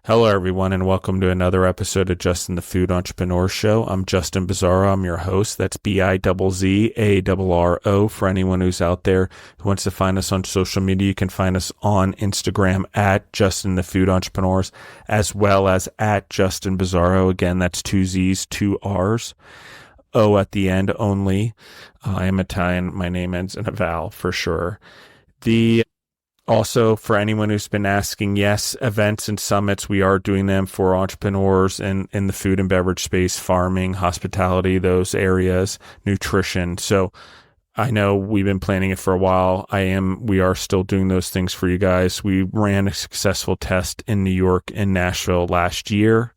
Hello, everyone, and welcome to another episode of Justin the Food Entrepreneur Show. I'm Justin Bizzarro. I'm your host. That's Bizzarro for anyone who's out there who wants to find us on social media. You can find us on Instagram at Justin the Food Entrepreneurs, as well as at Justin Bizzarro. Again, that's two Z's, two R's, O at the end only. I am Italian. My name ends in a vowel for sure. Also, for anyone who's been asking, yes, events and summits, we are doing them for entrepreneurs in the food and beverage space, farming, hospitality, those areas, nutrition. So I know we've been planning it for a while. We are still doing those things for you guys. We ran a successful test in New York and Nashville last year.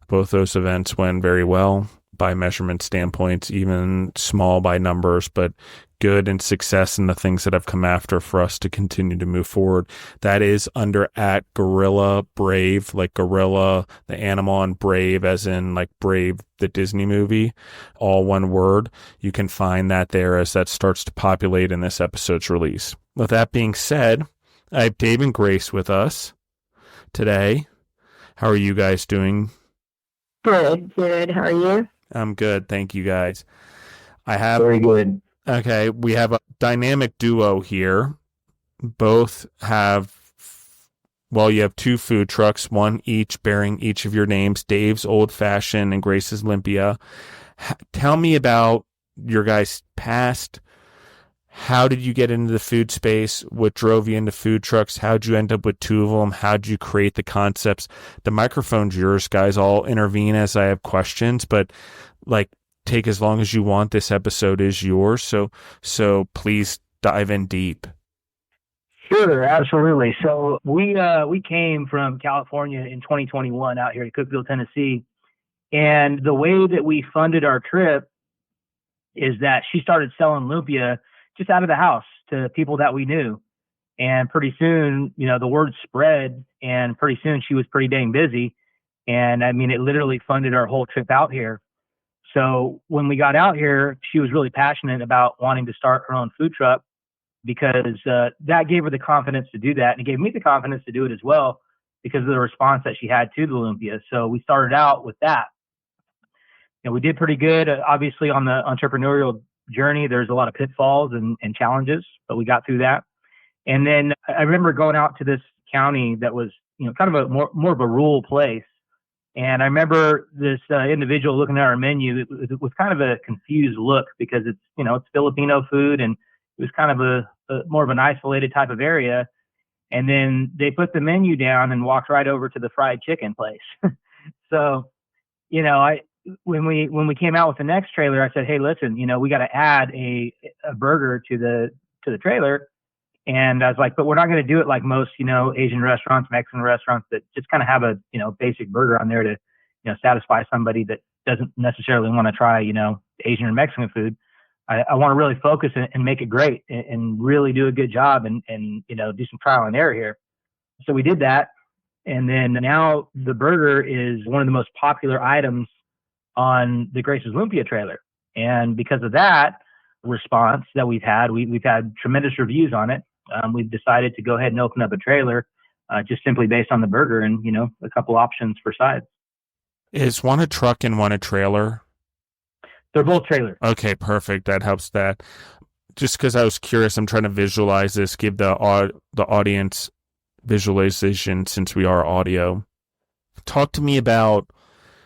Both those events went very well by measurement standpoints, even small by numbers, but good and success in the things that have come after for us to continue to move forward. That is under at Gorilla Brave, like gorilla, the animal, and Brave as in like Brave, the Disney movie, all one word. You can find that there as that starts to populate in this episode's release. With that being said, I have Dave and Grace with us today. How are you guys doing? Good. How are you? I'm good. Thank you, guys. Very good. Okay, we have a dynamic duo here. Both have, you have two food trucks, one each bearing each of your names, Dave's Old Fashioned and Grace's Lumpia. Tell me about your guys' past. How did you get into the food space? What drove you into food trucks? How'd you end up with two of them? How'd you create the concepts? The microphone's yours, guys. I'll intervene as I have questions, but take as long as you want. This episode is yours. So please dive in deep. Sure, absolutely. So we came from California in 2021 out here to Cookeville, Tennessee. And the way that we funded our trip is that she started selling lumpia just out of the house to people that we knew. And pretty soon, the word spread, and pretty soon she was pretty dang busy. And I mean, it literally funded our whole trip out here. So when we got out here, she was really passionate about wanting to start her own food truck because that gave her the confidence to do that. And it gave me the confidence to do it as well because of the response that she had to the lumpia. So we started out with that. And we did pretty good. Obviously, on the entrepreneurial journey, there's a lot of pitfalls and challenges, but we got through that. And then I remember going out to this county that was, kind of a more of a rural place. And I remember this individual looking at our menu. It was kind of a confused look because it's Filipino food and it was kind of a more of an isolated type of area. And then they put the menu down and walked right over to the fried chicken place. So, when we came out with the next trailer, I said, hey, listen, we got to add a burger to the trailer. And I was like, but we're not going to do it like most, Asian restaurants, Mexican restaurants that just kind of have a, basic burger on there to, satisfy somebody that doesn't necessarily want to try, Asian or Mexican food. I want to really focus and make it great and really do a good job and, do some trial and error here. So we did that. And then now the burger is one of the most popular items on the Grace's Lumpia trailer. And because of that response that we've had tremendous reviews on it. We've decided to go ahead and open up a trailer just simply based on the burger and, a couple options for sides. Is one a truck and one a trailer? They're both trailers. Okay, perfect. That helps that. Just because I was curious, I'm trying to visualize this, give the audience visualization since we are audio. Talk to me about,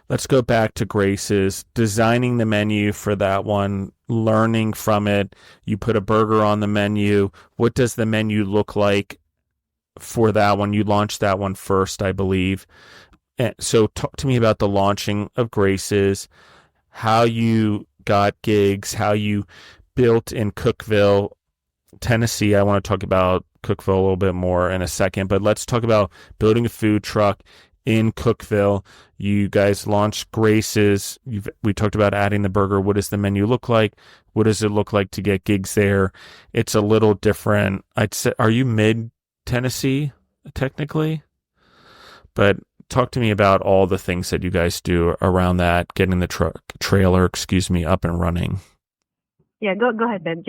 let's go back to Grace's, designing the menu for that one, learning from it. You put a burger on the menu. What does the menu look like for that one? You launched that one first, I believe. So talk to me about the launching of Grace's, how you got gigs, how you built in Cookeville, Tennessee. I want to talk about Cookeville a little bit more in a second, but let's talk about building a food truck in Cookeville. You guys launched Grace's. We talked about adding the burger. What does the menu look like? What does it look like to get gigs there? It's a little different. I'd say, are you mid Tennessee technically? But talk to me about all the things that you guys do around that, getting the trailer, up and running. Yeah, go ahead, Ben.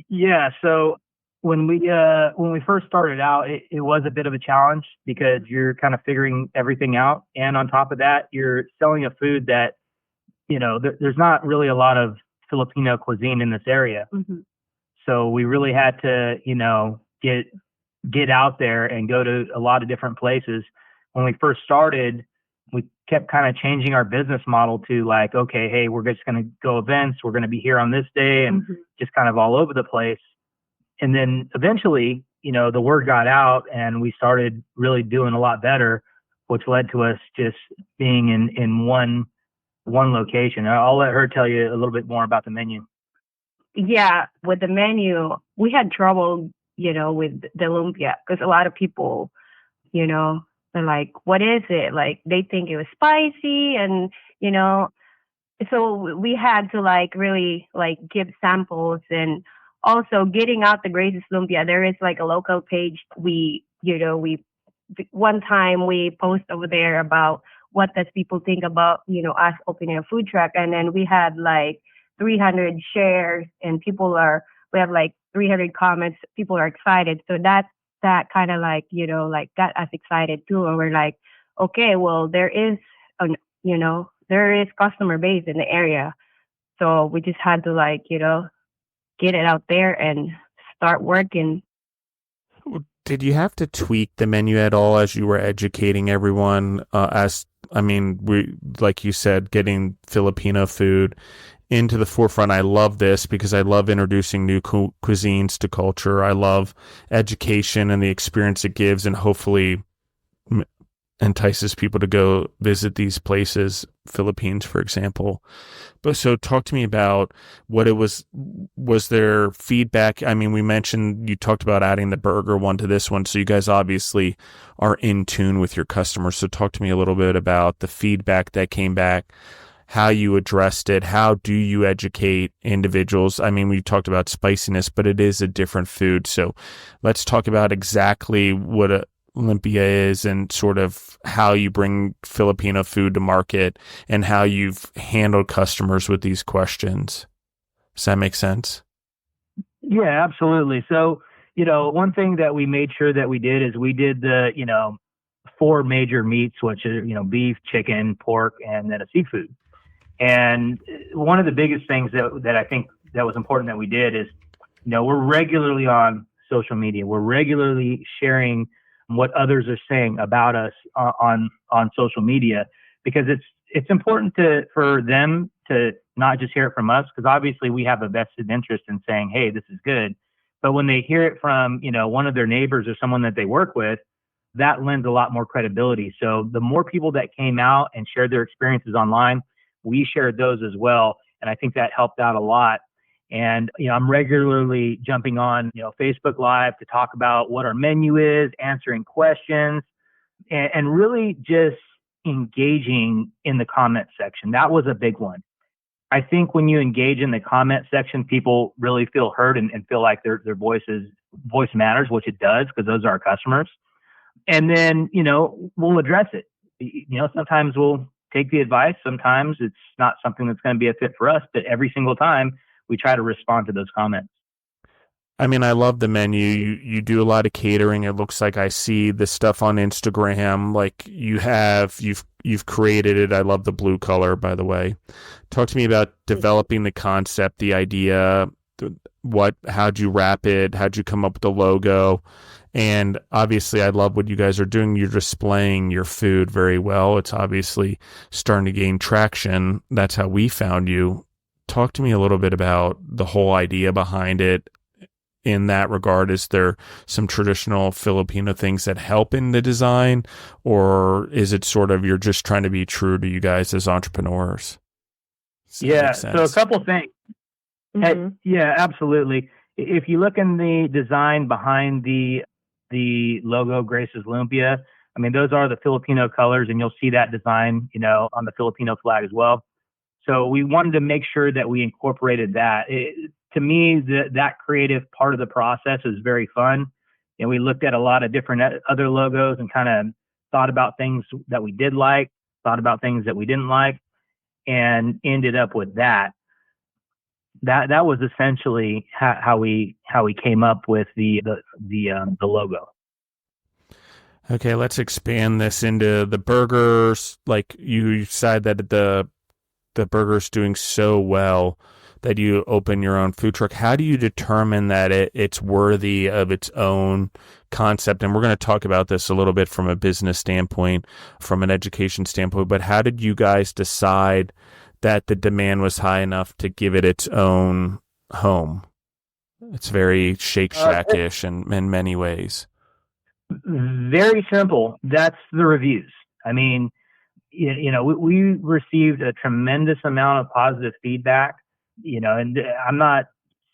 Yeah. So when we first started out, it was a bit of a challenge because you're kind of figuring everything out, and on top of that, you're selling a food that there's not really a lot of Filipino cuisine in this area. Mm-hmm. So we really had to, get out there and go to a lot of different places. When we first started, we kept kind of changing our business model to like, okay, hey, we're just going to go events. We're going to be here on this day and just kind of all over the place. And then eventually, the word got out and we started really doing a lot better, which led to us just being in one location. I'll let her tell you a little bit more about the menu. Yeah, with the menu, we had trouble, with the lumpia because a lot of people, they're like, what is it? Like, they think it was spicy and, so we had to like really like give samples and also getting out the greatest lumpia. There is like a local page. We one time we post over there about what does people think about, us opening a food truck. And then we had like 300 shares and we have like 300 comments. People are excited. So that kind of like, like got us excited too. And we're like, okay, well, there is, there is customer base in the area. So we just had to like, get it out there and start working. Did you have to tweak the menu at all as you were educating everyone? Like you said, getting Filipino food into the forefront. I love this because I love introducing new cuisines to culture. I love education and the experience it gives, and hopefully entices people to go visit these places, Philippines, for example. But so talk to me about what it was. Was there feedback? I mean, you talked about adding the burger one to this one. So you guys obviously are in tune with your customers. So talk to me a little bit about the feedback that came back, how you addressed it. How do you educate individuals? I mean, we talked about spiciness, but it is a different food. So let's talk about exactly what a Lumpia is and sort of how you bring Filipino food to market and how you've handled customers with these questions. Does that make sense? Yeah, absolutely. So, one thing that we made sure that we did is we did the, 4 major meats, which are, beef, chicken, pork, and then a seafood. And one of the biggest things that I think that was important that we did is, we're regularly on social media. We're regularly sharing what others are saying about us on social media, because it's important for them to not just hear it from us, because obviously we have a vested interest in saying, hey, this is good. But when they hear it from, one of their neighbors or someone that they work with, that lends a lot more credibility. So the more people that came out and shared their experiences online, we shared those as well. And I think that helped out a lot. And, I'm regularly jumping on, Facebook Live to talk about what our menu is, answering questions, and really just engaging in the comment section. That was a big one. I think when you engage in the comment section, people really feel heard and feel like their voice matters, which it does, because those are our customers. And then, we'll address it. Sometimes we'll take the advice. Sometimes it's not something that's going to be a fit for us, but every single time we try to respond to those comments. I mean, I love the menu. You do a lot of catering. It looks like I see the stuff on Instagram. Like you've created it. I love the blue color, by the way. Talk to me about developing the concept, the idea. How'd you wrap it? How'd you come up with the logo? And obviously, I love what you guys are doing. You're displaying your food very well. It's obviously starting to gain traction. That's how we found you. Talk to me a little bit about the whole idea behind it. In that regard, is there some traditional Filipino things that help in the design, or is it sort of you're just trying to be true to you guys as entrepreneurs? Yeah, so a couple things. Mm-hmm. Yeah, absolutely. If you look in the design behind the logo, Grace's Lumpia, I mean, those are the Filipino colors, and you'll see that design, on the Filipino flag as well. So we wanted to make sure that we incorporated that. To me, that creative part of the process is very fun. And we looked at a lot of different other logos and kind of thought about things that we did like, thought about things that we didn't like, and ended up with that. that was essentially how we came up with the logo. Okay, let's expand this into the burgers. Like you said that the burger's doing so well that you open your own food truck. How do you determine that it's worthy of its own concept? And we're going to talk about this a little bit from a business standpoint, from an education standpoint, but how did you guys decide that the demand was high enough to give it its own home? It's very Shake Shack-ish in many ways. Very simple. That's the reviews. I mean, we received a tremendous amount of positive feedback, and I'm not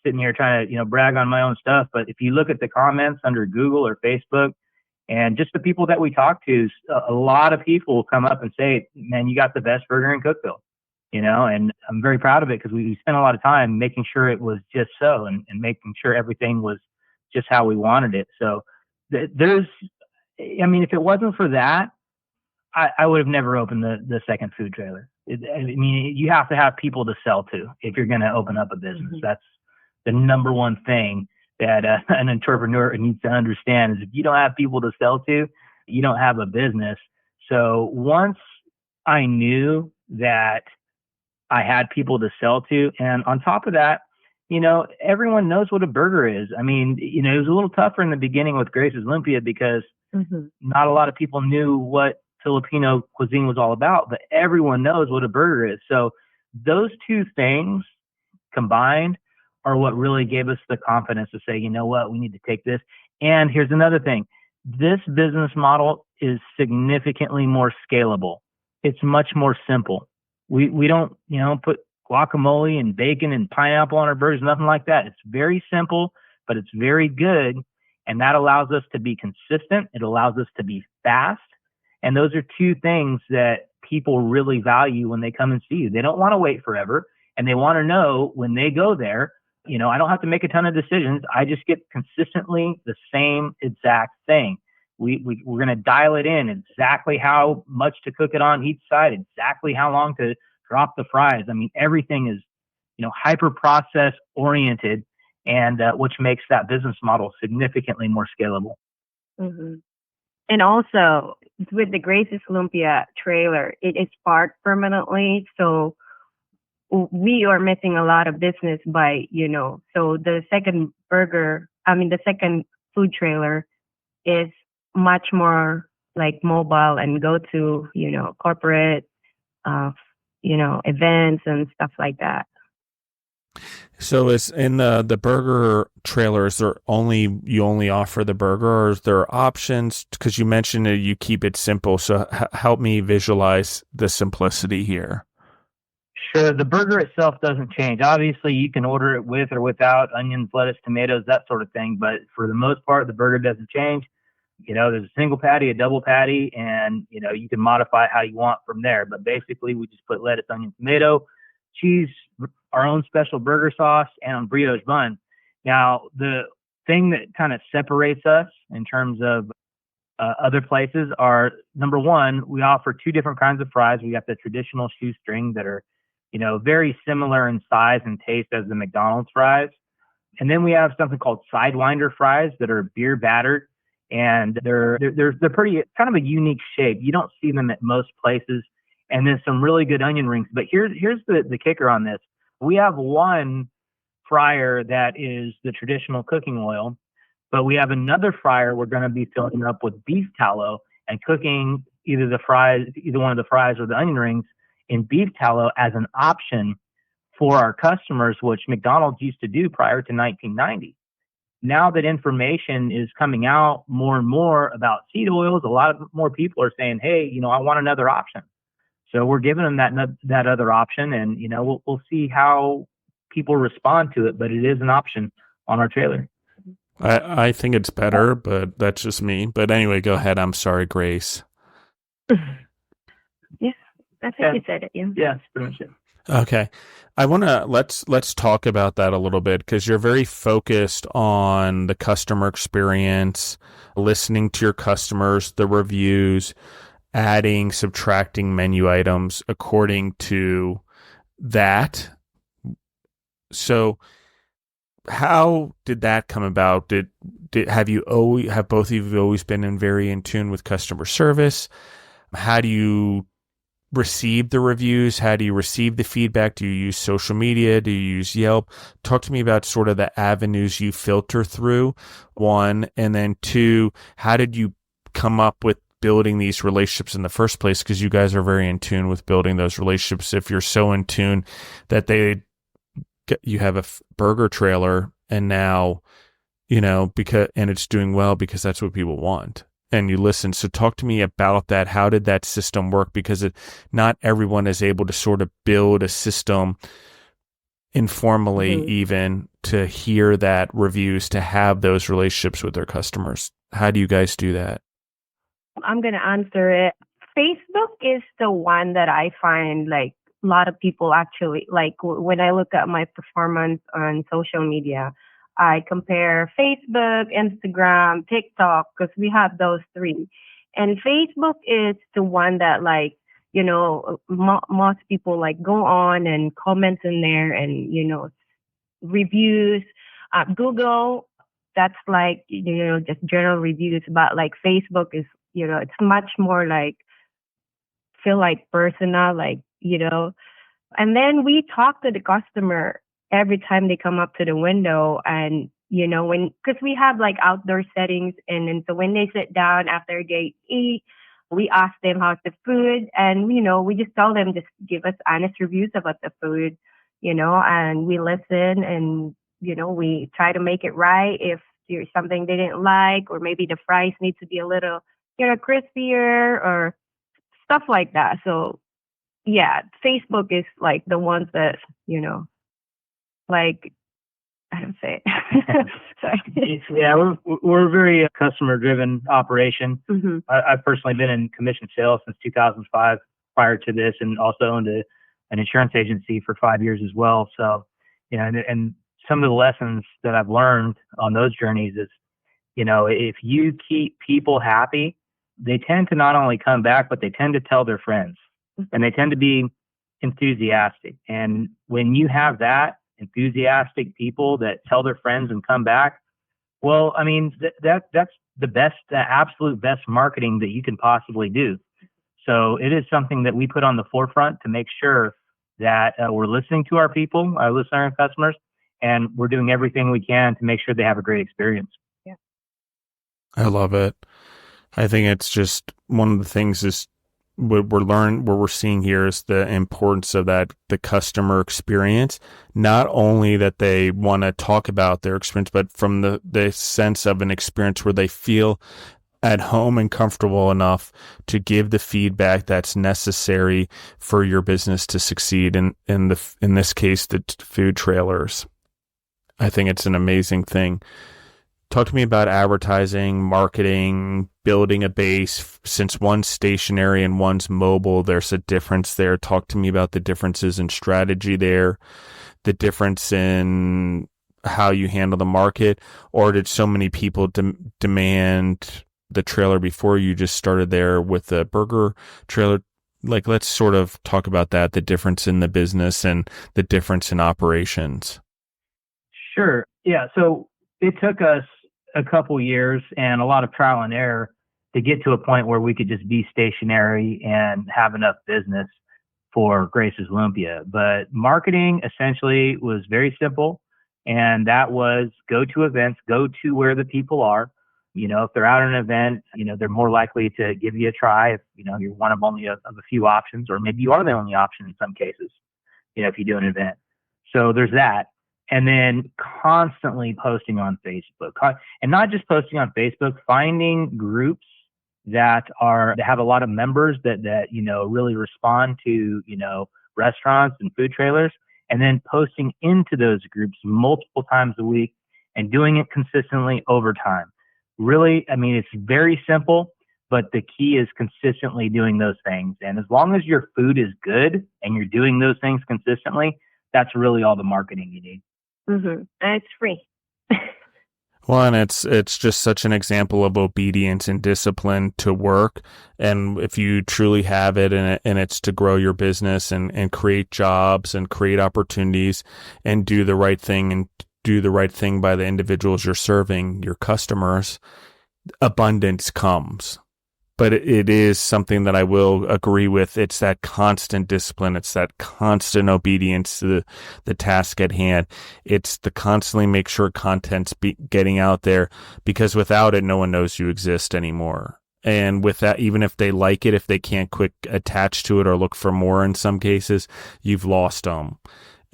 sitting here trying to, brag on my own stuff, but if you look at the comments under Google or Facebook and just the people that we talk to, a lot of people will come up and say, man, you got the best burger in Cookeville, and I'm very proud of it because we spent a lot of time making sure it was just so and making sure everything was just how we wanted it. So if it wasn't for that, I would have never opened the second food trailer. You have to have people to sell to if you're going to open up a business. Mm-hmm. That's the number one thing that an entrepreneur needs to understand is if you don't have people to sell to, you don't have a business. So once I knew that I had people to sell to, and on top of that, everyone knows what a burger is. I mean, it was a little tougher in the beginning with Grace's Lumpia because not a lot of people knew what Filipino cuisine was all about, but everyone knows what a burger is. So those two things combined are what really gave us the confidence to say, you know what, we need to take this. And here's another thing. This business model is significantly more scalable. It's much more simple. We don't, put guacamole and bacon and pineapple on our burgers, nothing like that. It's very simple, but it's very good. And that allows us to be consistent. It allows us to be fast. And those are two things that people really value when they come and see you. They don't want to wait forever. And they want to know when they go there, I don't have to make a ton of decisions. I just get consistently the same exact thing. We're going to dial it in exactly how much to cook it on each side, exactly how long to drop the fries. I mean, everything is, hyper process oriented, and which makes that business model significantly more scalable. Mm-hmm. And also with the Grace's Lumpia trailer, it is parked permanently. So we are missing a lot of business by, so the second food trailer is much more like mobile and go to, corporate, events and stuff like that. So is in the burger trailer, is there you only offer the burger, or is there options? Because you mentioned that you keep it simple. So help me visualize the simplicity here. Sure. The burger itself doesn't change. Obviously, you can order it with or without onions, lettuce, tomatoes, that sort of thing. But for the most part, the burger doesn't change. There's a single patty, a double patty, and, you can modify it how you want from there. But basically, we just put lettuce, onion, tomato, cheese, our own special burger sauce, and on brioche bun. Now, the thing that kind of separates us in terms of other places are, number one, we offer two different kinds of fries. We got the traditional shoestring that are, very similar in size and taste as the McDonald's fries. And then we have something called Sidewinder fries that are beer battered. And they're pretty kind of a unique shape. You don't see them at most places. And then some really good onion rings. But here's the kicker on this. We have one fryer that is the traditional cooking oil, but we have another fryer we're going to be filling up with beef tallow and cooking either one of the fries or the onion rings in beef tallow as an option for our customers, which McDonald's used to do prior to 1990. Now that information is coming out more and more about seed oils, a lot of more people are saying, hey, I want another option. So we're giving them that other option, and, we'll see how people respond to it, but it is an option on our trailer. I think it's better, but that's just me. But anyway, go ahead. I'm sorry, Grace. Yeah, I think you said it. Yeah. Yeah, that's pretty much it. Okay. I want to let's talk about that a little bit, because you're very focused on the customer experience, listening to your customers, the reviews, adding, subtracting menu items according to that. So how did that come about? Have both of you always been very in tune with customer service? How do you receive the reviews? How do you receive the feedback? Do you use social media? Do you use Yelp? Talk to me about sort of the avenues you filter through, one, and then two, how did you come up with building these relationships in the first place? Because you guys are very in tune with building those relationships. If you're so in tune that you have a burger trailer and now, and it's doing well because that's what people want. And you listen. So talk to me about that. How did that system work? Because not everyone is able to sort of build a system informally, even to hear that reviews, to have those relationships with their customers. How do you guys do that? I'm going to answer it. Facebook is the one that I find like a lot of people actually like when I look at my performance on social media. I compare Facebook, Instagram, TikTok, because we have those three. And Facebook is the one that like, most people like go on and comment in there and, reviews. Google, that's like, just general reviews. But like Facebook is, it's much more like, feel like personal, like, And then we talk to the customer every time they come up to the window and, because we have like outdoor settings and so when they sit down after they eat, we ask them how's the food and, we just tell them just give us honest reviews about the food, and we listen and, we try to make it right if there's something they didn't like or maybe the fries need to be a little, crispier or stuff like that. So yeah, Facebook is like the ones that, like, I don't say it. Sorry. Yeah, we're a very customer-driven operation. Mm-hmm. I've personally been in commission sales since 2005 prior to this and also owned an insurance agency for 5 years as well. So, and some of the lessons that I've learned on those journeys is, if you keep people happy, they tend to not only come back, but they tend to tell their friends. And they tend to be enthusiastic. And when you have that enthusiastic people that tell their friends and come back, well, I mean, that's the absolute best marketing that you can possibly do. So it is something that we put on the forefront to make sure that we're listening to our people, our listeners and customers, and we're doing everything we can to make sure they have a great experience. Yeah. I love it. I think it's just one of the things is what we're seeing here is the importance of the customer experience, not only that they want to talk about their experience, but from the sense of an experience where they feel at home and comfortable enough to give the feedback that's necessary for your business to succeed. In this case, the food trailers. I think it's an amazing thing. Talk to me about advertising, marketing, building a base. Since one's stationary and one's mobile, there's a difference there. Talk to me about the differences in strategy there, the difference in how you handle the market, or did so many people demand the trailer before you just started there with the burger trailer? Like, let's sort of talk about that, the difference in the business and the difference in operations. Sure. Yeah. So it took us a couple years and a lot of trial and error to get to a point where we could just be stationary and have enough business for Grace's Lumpia. But marketing essentially was very simple. And that was go to events, go to where the people are. If they're out at an event, they're more likely to give you a try if, you're one of only of a few options, or maybe you are the only option in some cases, if you do an event. So there's that. And then constantly posting on Facebook, and not just posting on Facebook, finding groups that have a lot of members that really respond to, restaurants and food trailers, and then posting into those groups multiple times a week and doing it consistently over time. Really, I mean, it's very simple, but the key is consistently doing those things. And as long as your food is good and you're doing those things consistently, that's really all the marketing you need. Mm-hmm. And it's free. Well, and it's just such an example of obedience and discipline to work. And if you truly have it and it's to grow your business and create jobs and create opportunities and do the right thing and do the right thing by the individuals you're serving, your customers, abundance comes. But it is something that I will agree with. It's that constant discipline. It's that constant obedience to the task at hand. It's the constantly make sure content's getting out there, because without it, no one knows you exist anymore. And with that, even if they like it, if they can't quick attach to it or look for more in some cases, you've lost them.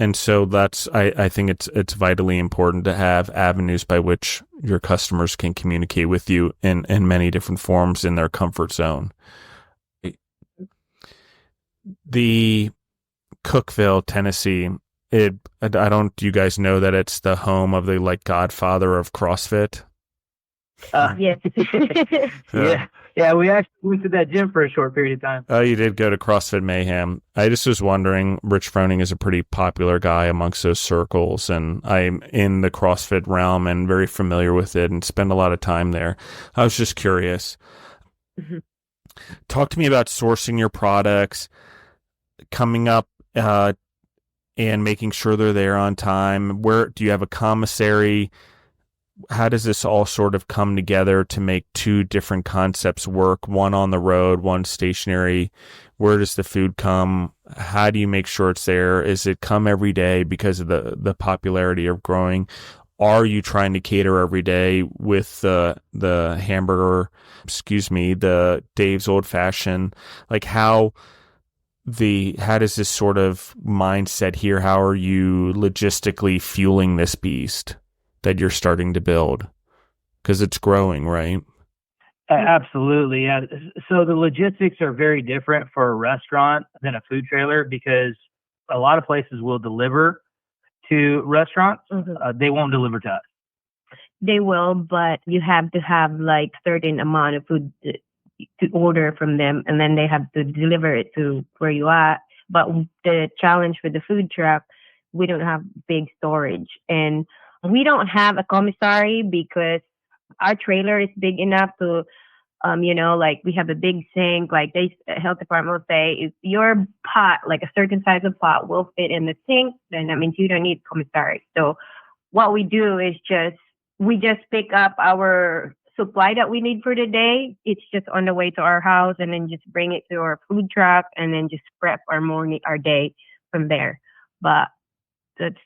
And so I think it's vitally important to have avenues by which your customers can communicate with you in many different forms in their comfort zone. The Cookeville, Tennessee, do you guys know that it's the home of the godfather of CrossFit? Yes. Yeah, we actually went to that gym for a short period of time. Oh, you did go to CrossFit Mayhem. I just was wondering, Rich Froning is a pretty popular guy amongst those circles, and I'm in the CrossFit realm and very familiar with it and spend a lot of time there. I was just curious. Mm-hmm. Talk to me about sourcing your products, coming up and making sure they're there on time. Where do you have a commissary? How does this all sort of come together to make two different concepts work? One on the road, one stationary. Where does the food come? How do you make sure it's there? Is it come every day because of the popularity of growing? Are you trying to cater every day with the hamburger, the Dave's Old Fashioned? How does this sort of mindset here? How are you logistically fueling this beast that you're starting to build? Because it's growing, right? Absolutely. Yeah. So the logistics are very different for a restaurant than a food trailer, because a lot of places will deliver to restaurants. Mm-hmm. They won't deliver to us. They will, but you have to have certain amount of food to order from them, and then they have to deliver it to where you are. But the challenge with the food truck, we don't have big storage, and we don't have a commissary because our trailer is big enough to, we have a big sink. The health department will say, if your pot, a certain size of pot, will fit in the sink, then that means you don't need commissary. So what we do is we just pick up our supply that we need for the day. It's just on the way to our house, and then just bring it to our food truck, and then just prep our day from there. But that's,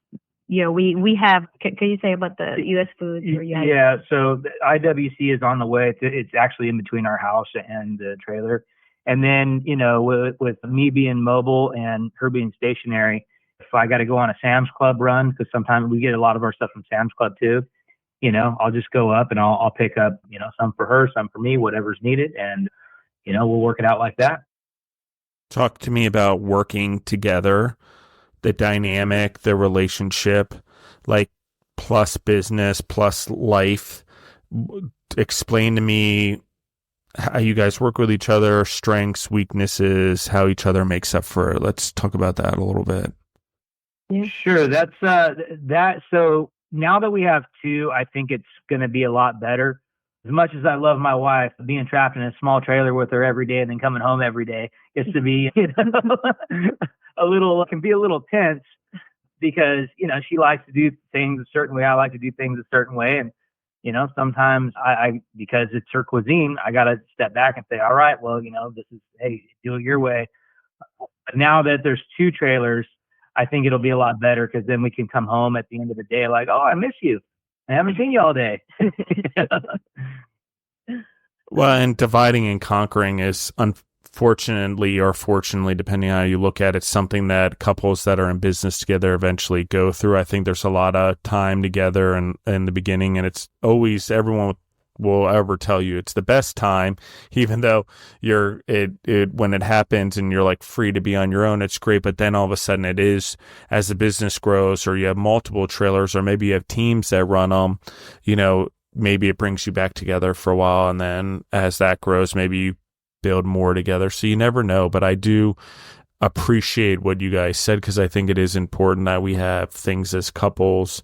we have. Can you say about the U.S. food? Yeah, so the IWC is on the way. It's actually in between our house and the trailer. And then, with me being mobile and her being stationary, if I got to go on a Sam's Club run, because sometimes we get a lot of our stuff from Sam's Club too, I'll just go up and I'll pick up, some for her, some for me, whatever's needed. And, we'll work it out like that. Talk to me about working together. The dynamic, the relationship, plus business, plus life. Explain to me how you guys work with each other, strengths, weaknesses, how each other makes up for it. Let's talk about that a little bit. Yeah. Sure. That's that. So now that we have two, I think it's going to be a lot better. As much as I love my wife, being trapped in a small trailer with her every day and then coming home every day gets to be, can be a little tense, because, she likes to do things a certain way. I like to do things a certain way. And, sometimes I because it's her cuisine, I got to step back and say, all right, well, this is, hey, do it your way. But now that there's two trailers, I think it'll be a lot better, because then we can come home at the end of the day oh, I miss you. I haven't seen you all day. Well, and dividing and conquering is unfortunately or fortunately, depending on how you look at it, something that couples that are in business together eventually go through. I think there's a lot of time together in the beginning, and it's always, everyone will ever tell you it's the best time, even though when it happens and you're free to be on your own, it's great. But then all of a sudden it is, as the business grows, or you have multiple trailers, or maybe you have teams that run them, maybe it brings you back together for a while. And then as that grows, maybe you build more together. So you never know. But I do appreciate what you guys said, because I think it is important that we have things as couples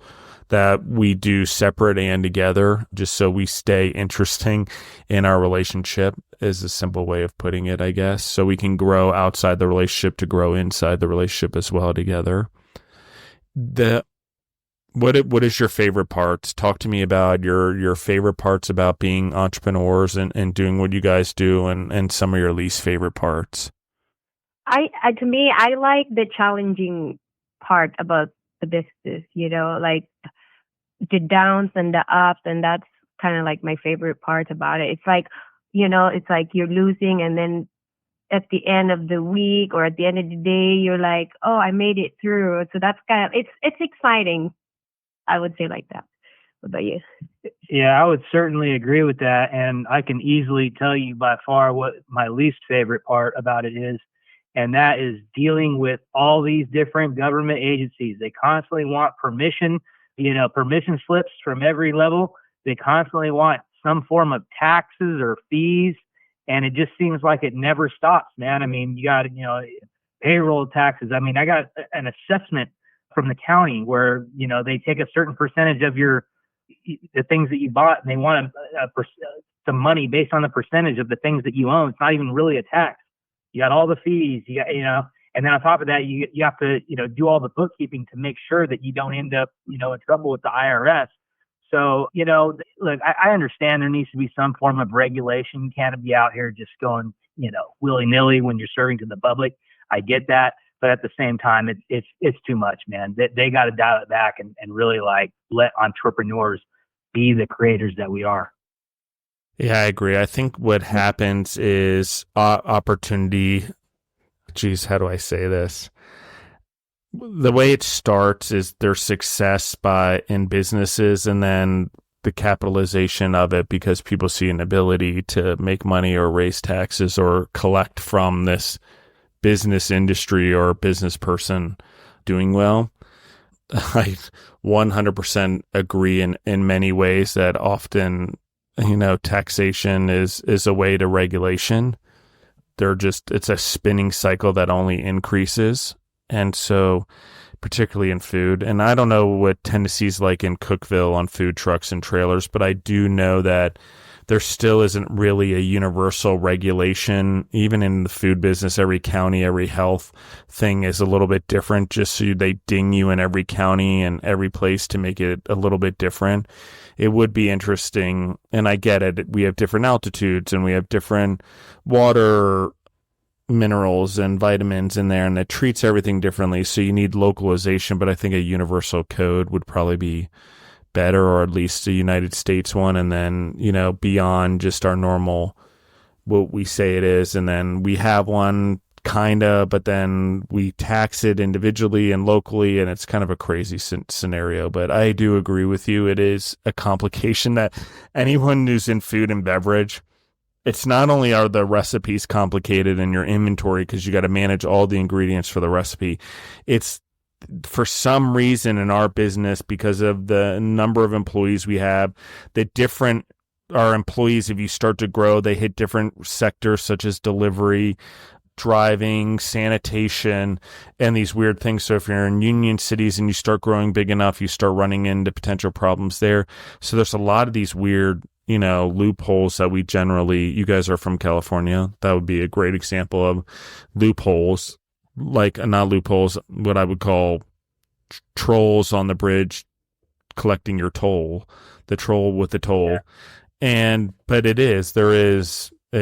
that we do separate and together, just so we stay interesting in our relationship, is a simple way of putting it, I guess. So we can grow outside the relationship to grow inside the relationship as well together. What is your favorite parts? Talk to me about your favorite parts about being entrepreneurs and doing what you guys do, and some of your least favorite parts. To me, I like the challenging part about the business, like the downs and the ups, and that's kind of like my favorite part about it. It's like, it's like you're losing, and then at the end of the week or at the end of the day, you're like, oh, I made it through. So that's it's exciting. I would say like that. What about you? Yeah, I would certainly agree with that. And I can easily tell you by far what my least favorite part about it is. And that is dealing with all these different government agencies. They constantly want permission slips from every level. They constantly want some form of taxes or fees. And it just seems like it never stops, man. I mean, you got, payroll taxes. I mean, I got an assessment from the county where, they take a certain percentage of the things that you bought, and they want some money based on the percentage of the things that you own. It's not even really a tax. You got all the fees, and then on top of that, you have to, do all the bookkeeping to make sure that you don't end up, in trouble with the IRS. So, look, I understand there needs to be some form of regulation. You can't be out here just going, willy nilly when you're serving to the public. I get that. But at the same time, it's too much, man. They got to dial it back and really like let entrepreneurs be the creators that we are. Yeah, I agree. I think what happens is opportunity. Geez, how do I say this? The way it starts is there's success in businesses, and then the capitalization of it because people see an ability to make money or raise taxes or collect from this business industry or business person doing well. I 100% agree in many ways that often, taxation is a way to regulation. It's a spinning cycle that only increases. And so, particularly in food, and I don't know what Tennessee's like in Cookeville on food trucks and trailers, but I do know that there still isn't really a universal regulation. Even in the food business, every county, every health thing is a little bit different, just so they ding you in every county and every place to make it a little bit different. It would be interesting, and I get it. We have different altitudes and we have different water minerals and vitamins in there, and it treats everything differently. So you need localization, but I think a universal code would probably be better, or at least the United States one, and then, beyond just our normal, what we say it is, and then we have one kinda, but then we tax it individually and locally, and it's kind of a crazy scenario. But I do agree with you. It is a complication that anyone who's in food and beverage, it's not only are the recipes complicated in your inventory because you got to manage all the ingredients for the recipe, it's for some reason in our business, because of the number of employees we have, our employees, if you start to grow, they hit different sectors such as delivery, driving, sanitation, and these weird things. So if you're in union cities and you start growing big enough, you start running into potential problems there. So there's a lot of these weird, loopholes that you guys are from California. That would be a great example of loopholes. Like, not loopholes, what I would call trolls on the bridge collecting your toll, the troll with the toll. Yeah. But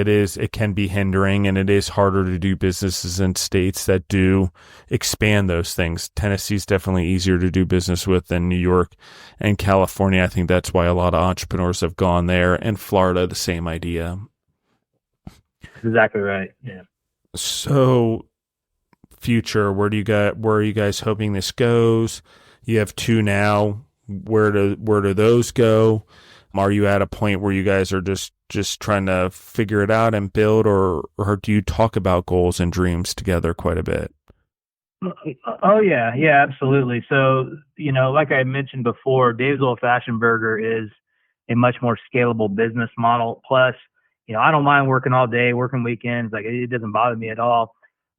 it can be hindering, and it is harder to do businesses in states that do expand those things. Tennessee's definitely easier to do business with than New York and California. I think that's why a lot of entrepreneurs have gone there, and Florida, the same idea. Exactly right. Yeah. So, future, where are you guys hoping this goes? You have 2 now. Where do those go? Are you at a point where you guys are just trying to figure it out and build, or do you talk about goals and dreams together quite a bit? Oh yeah, absolutely. So, like I mentioned before, Dave's Old Fashioned Burger is a much more scalable business model. Plus, I don't mind working all day, working weekends. Like, it doesn't bother me at all.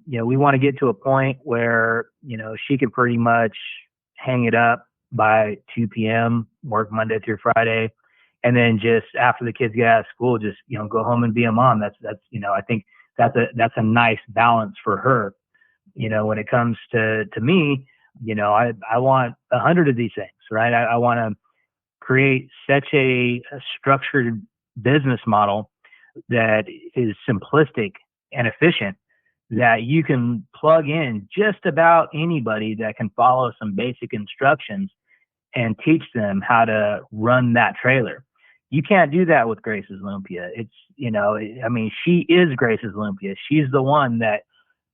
We want to get to a point where, she can pretty much hang it up by 2 p.m., work Monday through Friday. And then just after the kids get out of school, just, go home and be a mom. That's, I think that's a nice balance for her. When it comes to me, I want 100 of these things, right? I want to create such a structured business model that is simplistic and efficient that you can plug in just about anybody that can follow some basic instructions and teach them how to run that trailer. You can't do that with Grace's Lumpia. It's, she is Grace's Lumpia. She's the one that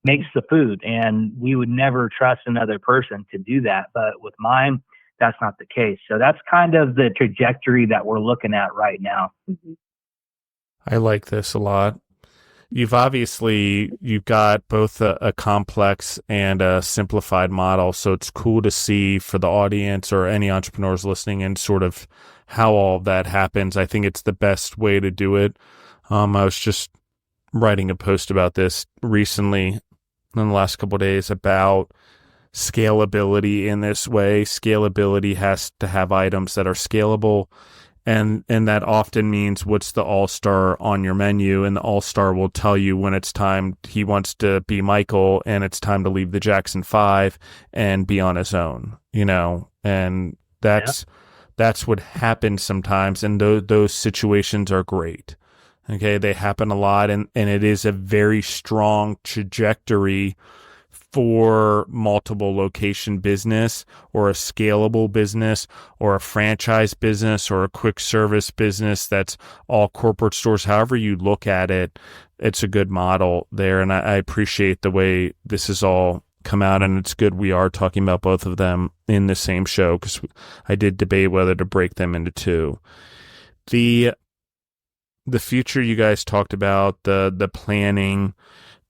makes the food, and we would never trust another person to do that. But with mine, that's not the case. So that's kind of the trajectory that we're looking at right now. Mm-hmm. I like this a lot. You've got both a complex and a simplified model. So it's cool to see for the audience or any entrepreneurs listening and sort of how all of that happens. I think it's the best way to do it. I was just writing a post about this recently in the last couple of days about scalability in this way. Scalability has to have items that are scalable. And that often means what's the all-star on your menu, and the all-star will tell you when it's time he wants to be Michael and it's time to leave the Jackson 5 and be on his own, and that's what happens sometimes. And those situations are great. Okay. They happen a lot, and it is a very strong trajectory for multiple location business or a scalable business or a franchise business or a quick service business that's all corporate stores. However you look at it, it's a good model there. And I appreciate the way this has all come out, and it's good we are talking about both of them in the same show, because I did debate whether to break them into two. The future you guys talked about, the planning,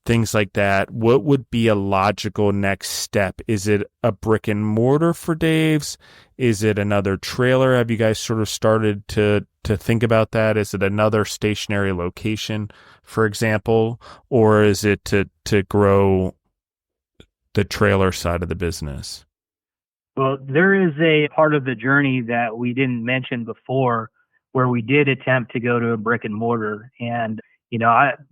things like that. What would be a logical next step? Is it a brick and mortar for Dave's? Is it another trailer? Have you guys sort of started to think about that? Is it another stationary location, for example? Or is it to grow the trailer side of the business? Well, there is a part of the journey that we didn't mention before where we did attempt to go to a brick and mortar. And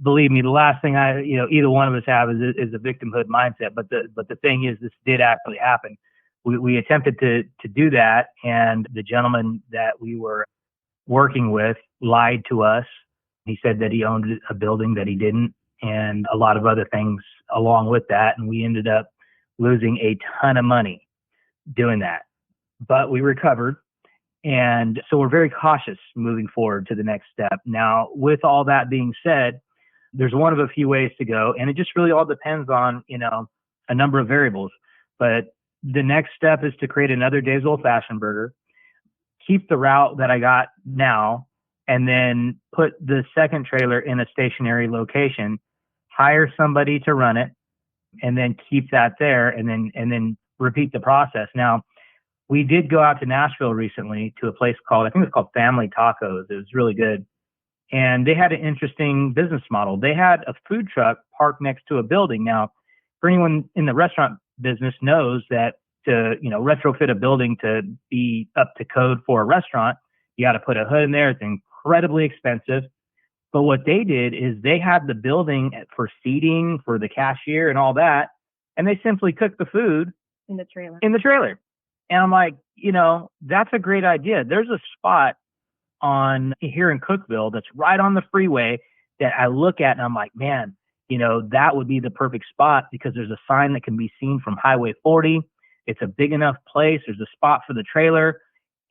believe me, the last thing either one of us have is a victimhood mindset. But the thing is, this did actually happen. We attempted to do that, and the gentleman that we were working with lied to us. He said that he owned a building that he didn't, and a lot of other things along with that. And we ended up losing a ton of money doing that. But we recovered. And so we're very cautious moving forward to the next step. Now, with all that being said, there's one of a few ways to go, and it just really all depends on, a number of variables. But the next step is to create another Dave's Old Fashioned Burger, keep the route that I got now, and then put the second trailer in a stationary location, hire somebody to run it, and then keep that there, and then repeat the process. Now, we did go out to Nashville recently to a place I think it was called Family Tacos. It was really good. And they had an interesting business model. They had a food truck parked next to a building. Now, for anyone in the restaurant business knows that to, retrofit a building to be up to code for a restaurant, you got to put a hood in there. It's incredibly expensive. But what they did is they had the building for seating, for the cashier and all that. And they simply cooked the food in the trailer. And I'm like, that's a great idea. There's a spot here in Cookeville that's right on the freeway that I look at and I'm like, man, that would be the perfect spot because there's a sign that can be seen from Highway 40. It's a big enough place. There's a spot for the trailer.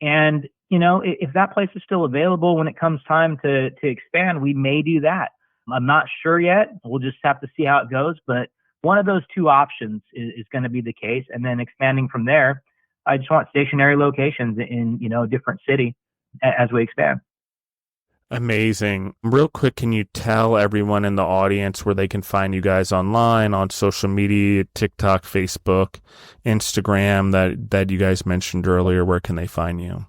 And, if that place is still available when it comes time to expand, we may do that. I'm not sure yet. We'll just have to see how it goes. But one of those two options is going to be the case. And then expanding from there, I just want stationary locations in, a different city as we expand. Amazing. Real quick, can you tell everyone in the audience where they can find you guys online, on social media, TikTok, Facebook, Instagram that you guys mentioned earlier? Where can they find you?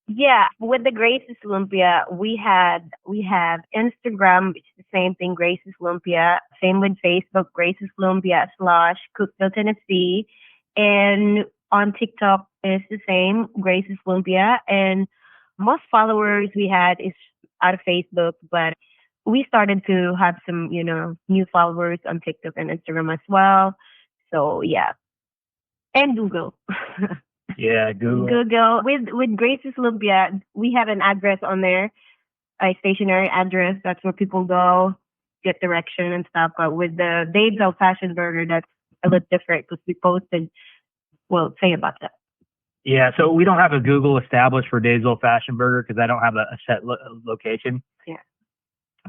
Yeah, with the Grace's Lumpia, we have Instagram, which is the same thing, Grace's Lumpia. Same with Facebook, Grace's Lumpia / Cookeville, Tennessee. And on TikTok is the same, Grace's Lumpia, and most followers we had is out of Facebook, but we started to have some, new followers on TikTok and Instagram as well. So yeah, and Google. Yeah, Google. Google with Grace's Lumpia, we have an address on there, a stationary address. That's where people go get direction and stuff. But with the Dave's Old Fashioned Burger, that's a little different because we posted. Well, say about that. Yeah, so we don't have a Google established for Dave's Old Fashioned Burger because I don't have a set location. Yeah.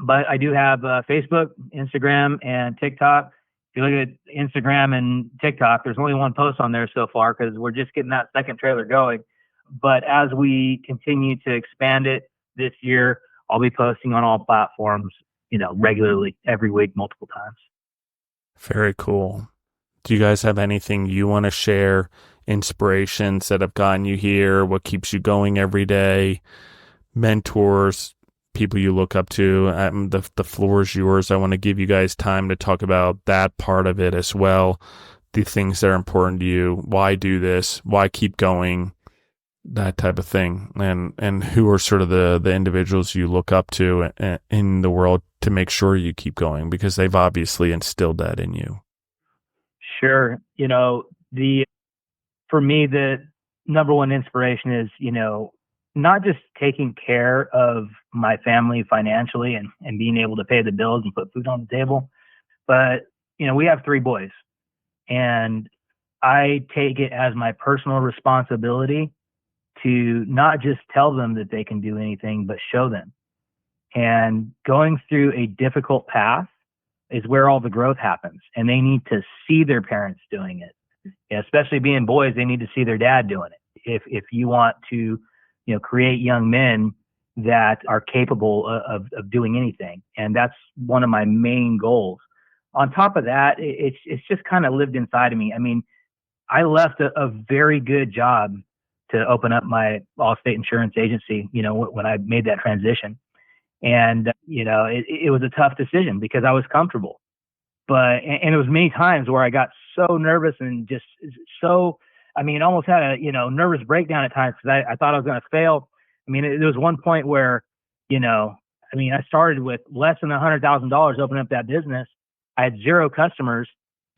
But I do have Facebook, Instagram, and TikTok. If you look at Instagram and TikTok, there's only one post on there so far because we're just getting that second trailer going. But as we continue to expand it this year, I'll be posting on all platforms, regularly, every week, multiple times. Very cool. Do you guys have anything you want to share? Inspirations that have gotten you here? What keeps you going every day? Mentors, people you look up to? The floor is yours. I want to give you guys time to talk about that part of it as well. The things that are important to you. Why do this? Why keep going? That type of thing. And who are sort of the individuals you look up to in the world to make sure you keep going, because they've obviously instilled that in you. Sure. For me, the number one inspiration is, not just taking care of my family financially and being able to pay the bills and put food on the table, but, we have 3 boys, and I take it as my personal responsibility to not just tell them that they can do anything, but show them. And going through a difficult path is where all the growth happens, and they need to see their parents doing it. Yeah, especially being boys, they need to see their dad doing it. If you want to, create young men that are capable of doing anything, and that's one of my main goals. On top of that, it's just kind of lived inside of me. I mean, I left a very good job to open up my Allstate insurance agency, when I made that transition. And, it was a tough decision because I was comfortable. But it was many times where I got so nervous and just almost had a, nervous breakdown at times because I thought I was going to fail. I mean, there was one point where, I started with less than $100,000 opening up that business. I had 0 customers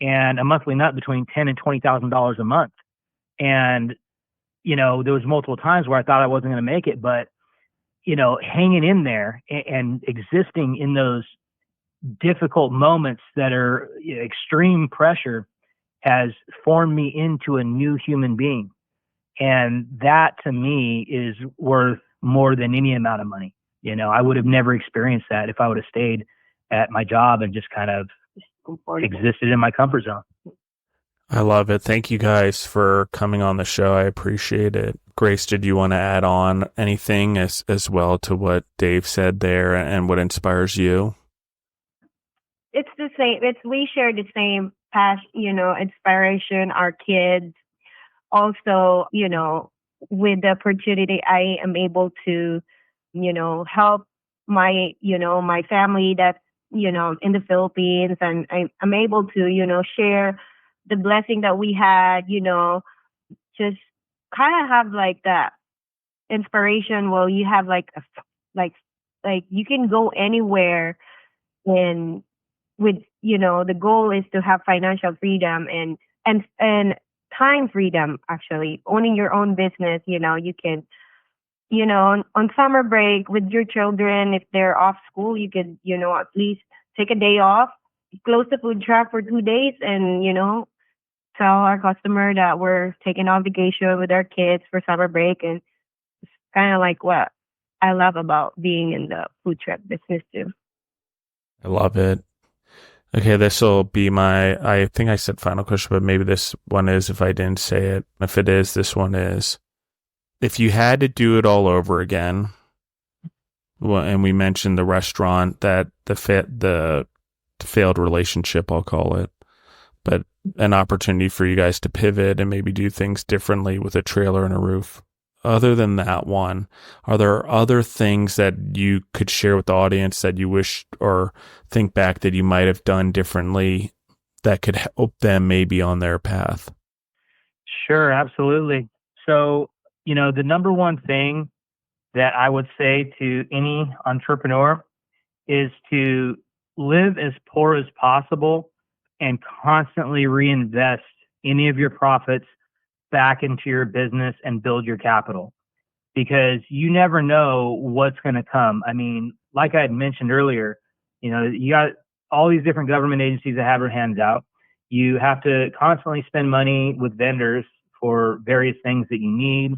and a monthly nut between $10,000 and $20,000 a month. And, there was multiple times where I thought I wasn't going to make it, but, hanging in there and existing in those difficult moments that are extreme pressure has formed me into a new human being. And that to me is worth more than any amount of money. I would have never experienced that if I would have stayed at my job and just kind of existed in my comfort zone. I love it. Thank you guys for coming on the show. I appreciate it. Grace, did you want to add on anything as well to what Dave said there and what inspires you? It's the same. We share the same passion, inspiration, our kids. Also, with the opportunity, I am able to, help my family that's, in the Philippines, and I'm able to, share the blessing that we had, just kind of have like that inspiration. Well, you have like you can go anywhere, and with, the goal is to have financial freedom and time freedom, actually. Owning your own business, you can, on summer break with your children, if they're off school, you could, at least take a day off, close the food truck for 2 days, and, tell our customer that we're taking on vacation with our kids for summer break. And it's kind of like what I love about being in the food truck business too. I love it. Okay, this will be I think I said final question, but maybe this one is if I didn't say it. If it is, this one is. If you had to do it all over again, well, and we mentioned the restaurant, that the failed relationship, I'll call it, but an opportunity for you guys to pivot and maybe do things differently with a trailer and a roof. Other than that one, are there other things that you could share with the audience that you wish or think back that you might have done differently that could help them maybe on their path? Sure, absolutely. So, the number one thing that I would say to any entrepreneur is to live as poor as possible and constantly reinvest any of your profits back into your business and build your capital, because you never know what's going to come. I mean, like I had mentioned earlier, you got all these different government agencies that have their hands out. You have to constantly spend money with vendors for various things that you need,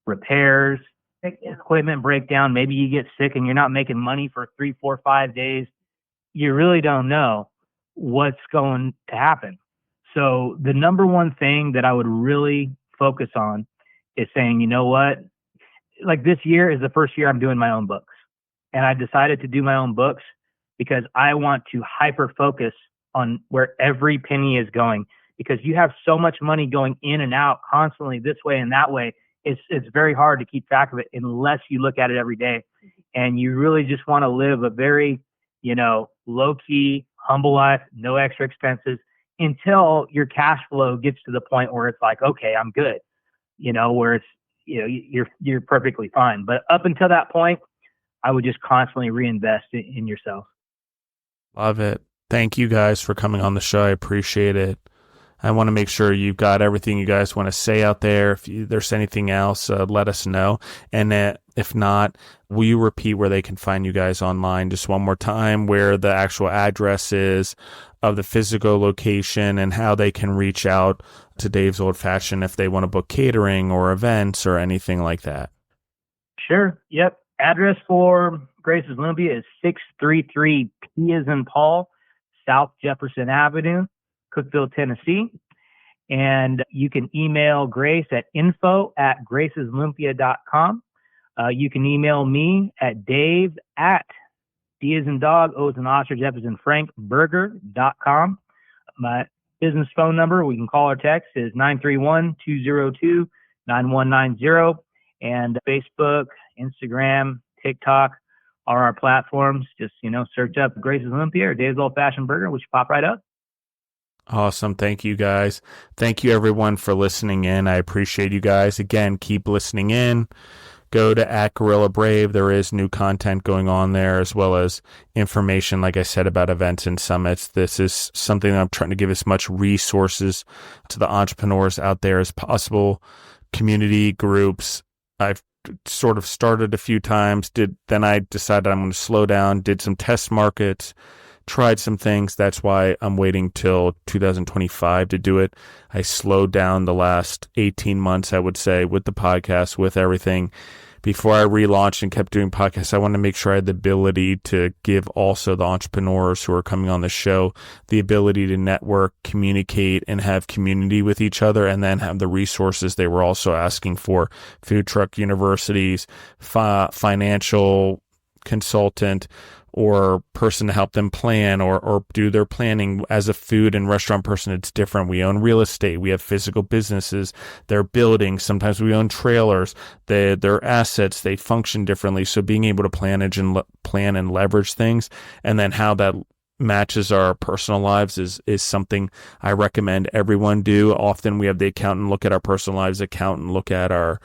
repairs, equipment breakdown. Maybe you get sick and you're not making money for 3, 4, 5 days. You really don't know what's going to happen. So the number one thing that I would really focus on is saying, you know what? Like, this year is the first year I'm doing my own books. And I decided to do my own books because I want to hyper focus on where every penny is going, because you have so much money going in and out constantly, this way and that way. It's very hard to keep track of it unless you look at it every day. And you really just want to live a very, low key, humble life, no extra expenses, until your cash flow gets to the point where it's like, okay, I'm good, where it's, you're perfectly fine. But up until that point, I would just constantly reinvest in yourself. Love it. Thank you guys for coming on the show. I appreciate it. I want to make sure you've got everything you guys want to say out there. If there's anything else, let us know. And if not, will you repeat where they can find you guys online just one more time, where the actual address is of the physical location, and how they can reach out to Dave's Old Fashioned if they want to book catering or events or anything like that? Sure. Yep. Address for Grace's Lumpia is 633 P as in Paul, South Jefferson Avenue, Cookeville, Tennessee. And you can email Grace at info@graceslumpia.com. You can email me at Dave at D as in dog, O as in ostrich, F as in Frank, burger.com. My business phone number, we can call or text, is 931-202-9190. And Facebook, Instagram, TikTok are our platforms. Just, search up Grace's Lumpia or Dave's Old Fashioned Burger, which pop right up. Awesome. Thank you, guys. Thank you, everyone, for listening in. I appreciate you guys. Again, keep listening in. Go to @GorillaBrave. There is new content going on there, as well as information, like I said, about events and summits. This is something that I'm trying to give as much resources to the entrepreneurs out there as possible. Community groups. I've sort of started a few times. Then I decided I'm going to slow down, did some test markets, tried some things. That's why I'm waiting till 2025 to do it. I slowed down the last 18 months, I would say, with the podcast, with everything. Before I relaunched and kept doing podcasts, I wanted to make sure I had the ability to give also the entrepreneurs who are coming on the show the ability to network, communicate, and have community with each other, and then have the resources they were also asking for: food truck universities, financial consultant, or person to help them plan or do their planning. As a food and restaurant person, it's different. We own real estate. We have physical businesses. They're buildings. Sometimes we own trailers. They're assets. They function differently. So being able to plan and leverage things, and then how that matches our personal lives is something I recommend everyone do. Often we have the accountant look at our personal lives, accountant look at our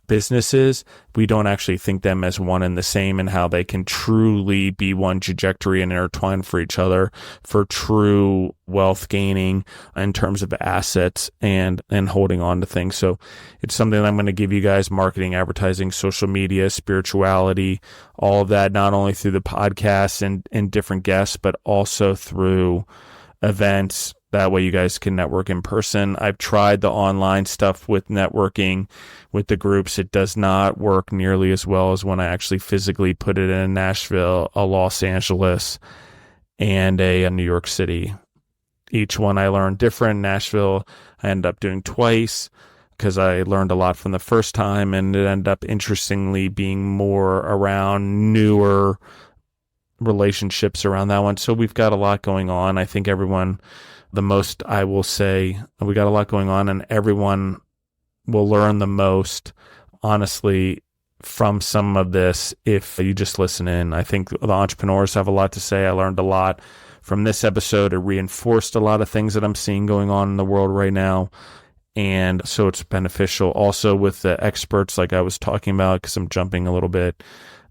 businesses. We don't actually think them as one and the same, and how they can truly be one trajectory and intertwine for each other for true wealth gaining in terms of assets and holding on to things. So it's something that I'm going to give you guys: marketing, advertising, social media, spirituality, all of that, not only through the podcast and different guests, but also through events. That way you guys can network in person. I've tried the online stuff with networking with the groups. It does not work nearly as well as when I actually physically put it in Nashville, a Los Angeles, and a New York City. Each one I learned different. Nashville I ended up doing twice because I learned a lot from the first time, and it ended up interestingly being more around newer relationships around that one. So we've got a lot going on. I think everyone... The most, I will say, we got a lot going on, and everyone will learn the most, honestly, from some of this if you just listen in. I think the entrepreneurs have a lot to say. I learned a lot from this episode. It reinforced a lot of things that I'm seeing going on in the world right now. And so it's beneficial also with the experts, like I was talking about, because I'm jumping a little bit.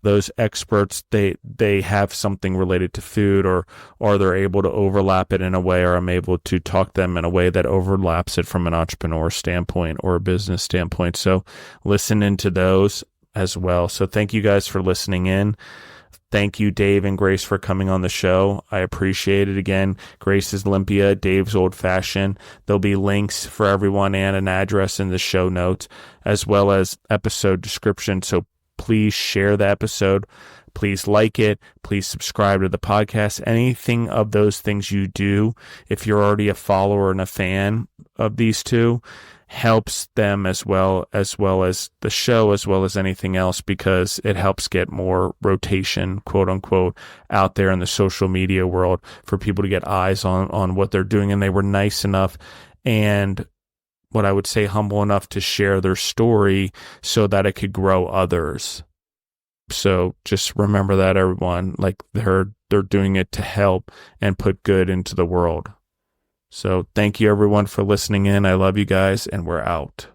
Those experts, they have something related to food, or they're able to overlap it in a way, or I'm able to talk them in a way that overlaps it from an entrepreneur standpoint or a business standpoint. So listen into those as well. So thank you guys for listening in. Thank you, Dave and Grace, for coming on the show. I appreciate it. Again, Grace is Lumpia, Dave's Old Fashioned. There'll be links for everyone and an address in the show notes, as well as episode description. So please share the episode. Please like it. Please subscribe to the podcast. Anything of those things you do, if you're already a follower and a fan of these two, helps them as well as the show, as well as anything else, because it helps get more rotation, quote unquote, out there in the social media world for people to get eyes on what they're doing. And they were nice enough and, what I would say, humble enough to share their story so that it could grow others. So just remember that, everyone, like they're doing it to help and put good into the world. So thank you, everyone, for listening in. I love you guys, and we're out.